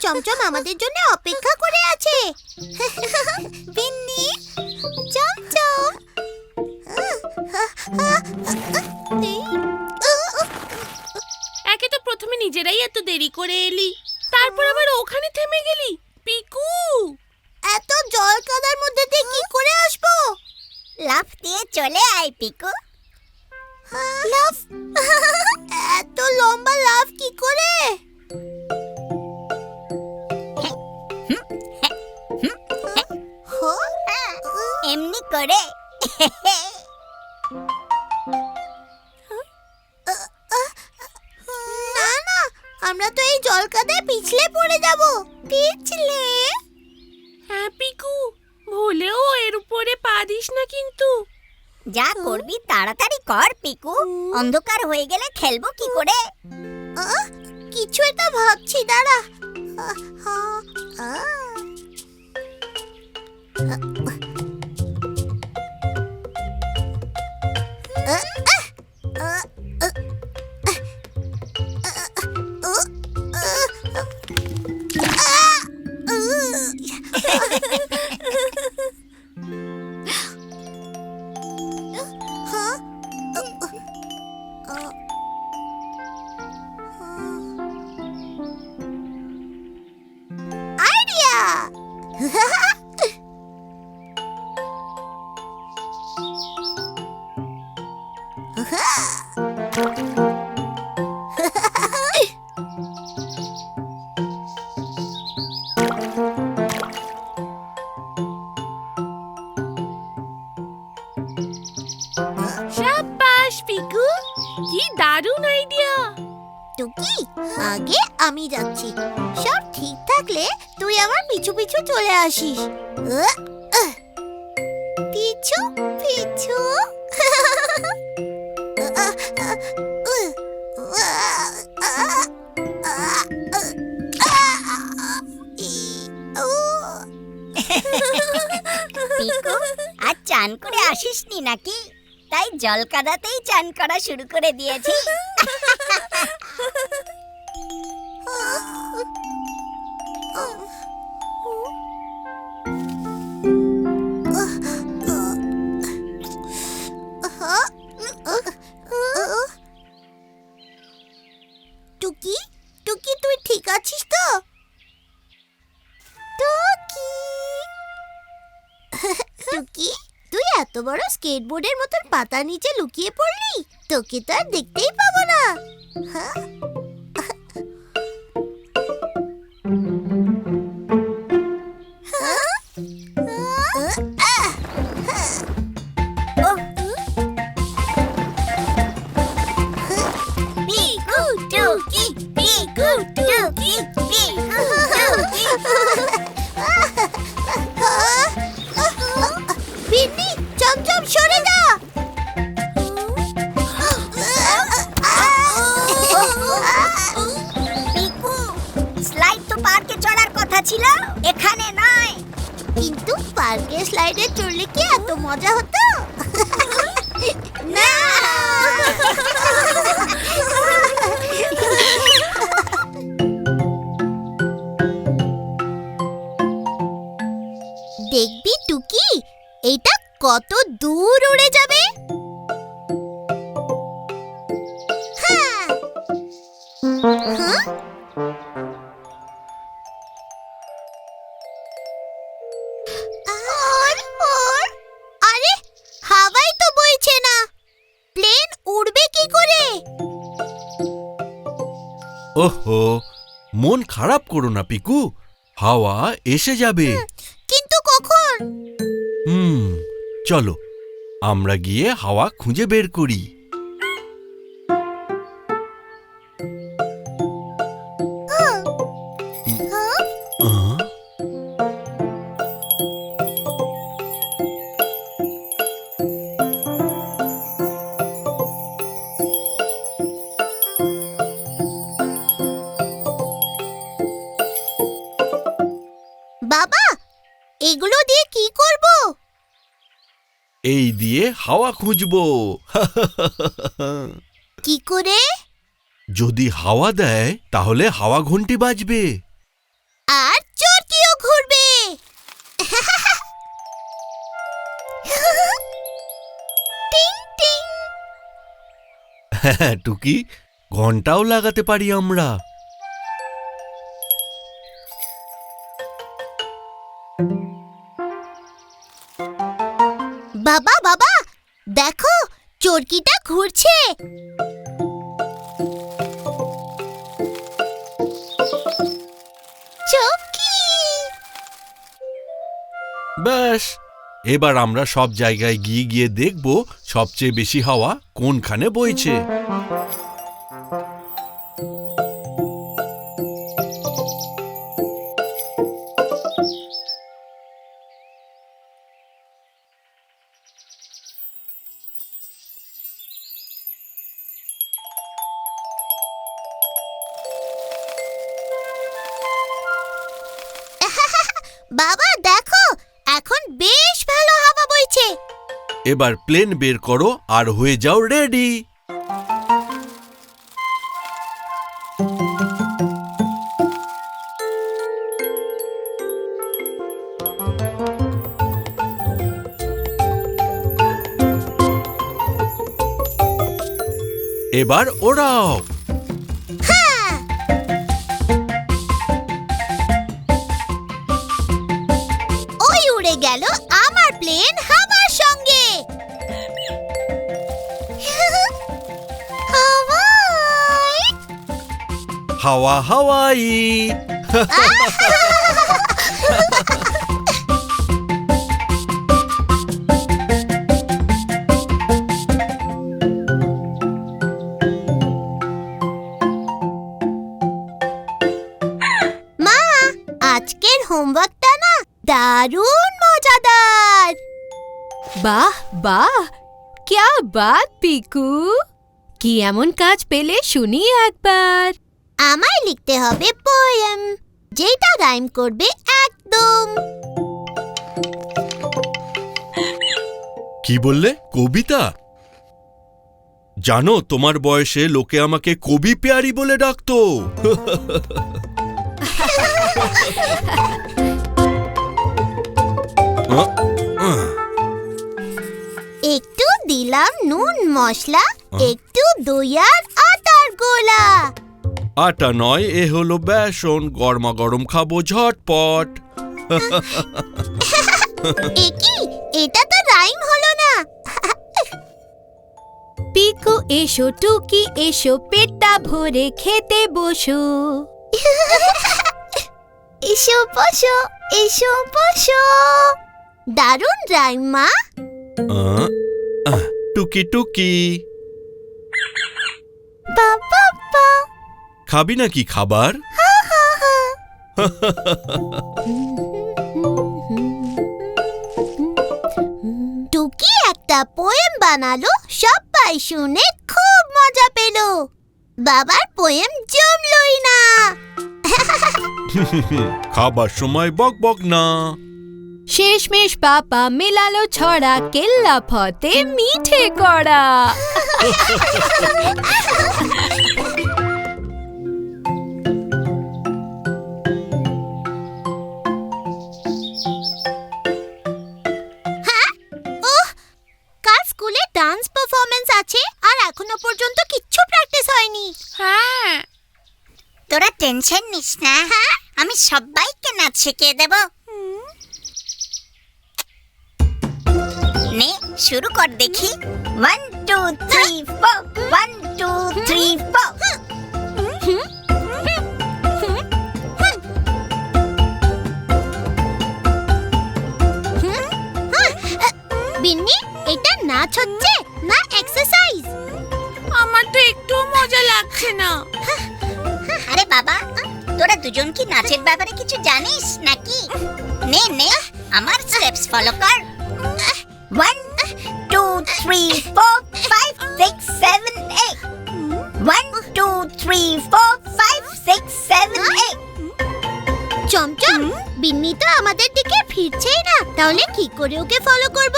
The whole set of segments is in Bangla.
চমচম আমাদের জন্য অপেক্ষা করে আছে। বিন্নি, চমচম, একে তো প্রথমে নিজেরাই এত দেরি করে এলি, তারপর আবার ওখানে থেমে গেলি। পিকু, এত জল কাদার মধ্যে দিয়ে কি করে আসবো? লাফ দিয়ে চলে আয় পিকু। লাফ? এত লম্বা লাফ কি করে? এমনি করে। না না, আমরা তো এই জল কাদায় পিছলে পড়ে যাব। পিছলে? হ্যাঁ পিকু, ভুলেও এর উপরে পা দিস না কিন্তু। যা করবি তাড়াতাড়ি কর পিকু, অন্ধকার হয়ে গেলে খেলবো কি করে? কিছু একটা ভাবছি, দাঁড়া। আইডিয়া! শাবাশ পিকু, কি দারুণ আইডিয়া। টুকি, আগে আমি যাচ্ছি। সব ঠিক থাকলে তুই আমার পিছু পিছু চলে আসিস। পিছু পিছু। পিকু, আজ চান করে আসিসনি নাকি? তাই জল কাদাতেই চান করা শুরু করে দিয়েছি। টুকি, টুকি, তুই ঠিক আছিস তো? টুকি, টুকি, তুই এত বড় স্কেটবোর্ডের মতন পাতা নিচে লুকিয়ে পড়লি, তোকে তো আর দেখতেই পাবো না। হ্যাঁ? পিকু টুকি, পিকু টুকি, পিকু টুকি। বিন্নি, চমচম, সরে যা। পিকু, স্লাইড তো পার্কে চড়ার কথা ছিল, এখানে নয়। কিন্তু পার্কে স্লাইডে চড়লে কি এত মজা হতো? না। দেখবি টুকি, এইটা কত দূর উড়ে যাবে। হ্যাঁ। হ্যাঁ? আরে, হাওয়াই তো বইছে না, প্লেন উড়বে কি করে? ওহো, মন খারাপ করো না পিকু, হাওয়া এসে যাবে। কিন্তু কখন? চলো আমরা গিয়ে হাওয়া খুঁজে বের করি। বাবা, এগুলো দিয়ে কি করব? এই দিয়ে হাওয়া খুঁজবো। কি করে? যদি হাওয়া দেয় তাহলে হাওয়া ঘন্টি বাজবে। হ্যাঁ টুকি, ঘন্টাও লাগাতে পারি আমরা। বাবা বাবা, দেখো চরকিটা ঘুরছে। চরকি! ব্যাস, এবার আমরা সব জায়গায় গিয়ে গিয়ে দেখব সবচেয়ে বেশি হাওয়া কোনখানে বইছে। বাবা দেখো, এখন বেশ ভালো হাওয়া বইছে। এবার প্লেন বের করো আর হয়ে যাও রেডি। এবার ওড়াও। ওই উড়ে গেল আমার প্লেন হাওয়ার সঙ্গে। হাওয়ায়! হাওয়া হাওয়াই। মা, আজকের হোমওয়ার্কটা না দারুণ মজাদার। বাহ বাহ, क्या बात পিকু, কি এমন কাজ পেলে শুনি একবার। আমায় লিখতে হবে পোয়েম, যেটা রাইম করবে একদম। কি বললে? কবিতা? জানো, তোমার বয়সে লোকে আমাকে কবি পেয়ারি বলে ডাকতো। একটু দিলাম নুন মশলা, একটু দই আর আটার গোলা। আটা নয়, এ হলো বেসন, গরমা গরম খাবো ঝটপট। একি, এটা তো রাইম হলো না। পিকু এসো, টুকি এসো, পেটটা ভরে খেতে বসো। এসো বসো, এসো বসো। দারুণ রাইম মা। টুকি টুকি, বাবা, খাবি নাকি খাবার? টুকি একটা পোয়েম বানালো, সবাই শুনে খুব মজা পেল। বাবার পোয়েম জমলই না। খাবার সময় বক বক না। শেষমেশ পাপা মেলালো ছড়া, কেল্লা ফতে মিঠে কড়া। কাল স্কুলে ডান্স পারফরম্যান্স আছে, আর এখনো পর্যন্ত কিচ্ছু প্র্যাকটিস হয়নি। হ্যাঁ, তোরা টেনশন নিস না, আমি সবাইকে নাচ শিখিয়ে দেব। নে শুরু কর দেখি। 1 2 3 4, 1 2 3 4। বিন্নি, এটা নাচ হচ্ছে না এক্সারসাইজ? আমার তো একটু মজা লাগছে না। আরে বাবা, তোরা দুজন কি নাচের ব্যাপারে কিছু জানিস নাকি? নে নে, আমার স্টেপস ফলো কর। 1 2 3 4 5 6 7 8। 1 2 3 4 5 6 7 8। চমচম, বিন্নি তো আমাদের দিকে ফিরছেই না, তাহলে কি করে ওকে ফলো করব?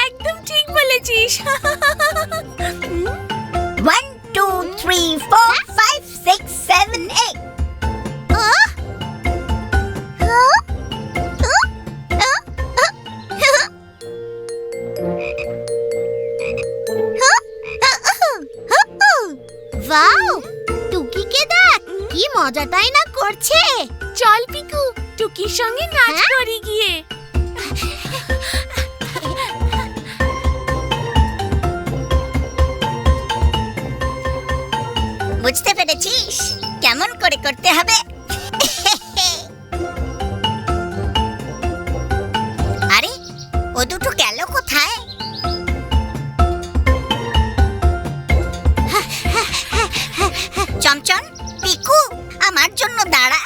একদম ঠিক বলেছিস। 1 2 3 4 5 6 7 8। করছে? চল পিকু, টুকির সঙ্গে নাচ হ্যাঁ? করি গিয়ে। বুঝতে পেরেছিস কেমন করে করতে হবে? আরে ও দুটো গেল কোথায়? চমচম, পিকু, আমার জন্য দাঁড়া।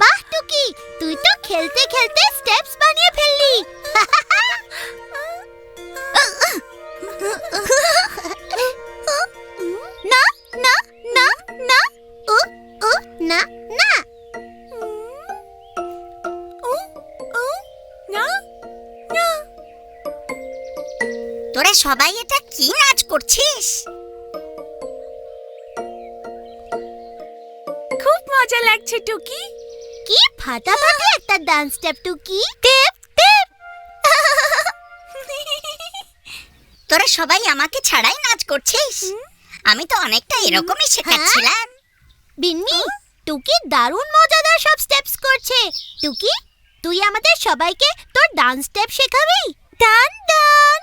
বাহ টুকি, তুই তো খেলতে খেলতে স্টেপস বানিয়ে ফেললি। না না না না, ও ও না না। না না, তোরা সবাই এটা কি নাচ করছিস? খুব মজা লাগছে টুকি। কি ফাটাফাটি একটা ডান্স স্টেপ টুকি। টেপ টেপ। তোরা সবাই আমাকে ছাড়াই নাচ করছিস? আমি তো অনেকটা এরকমই শেখাচ্ছিলাম। বিন্নি, টুকি দারুণ মজাদার সব স্টেপস করছে। টুকি, তুই আমাদের সবাইকে তোর ডান্স স্টেপ শেখাবি? ডান ডান।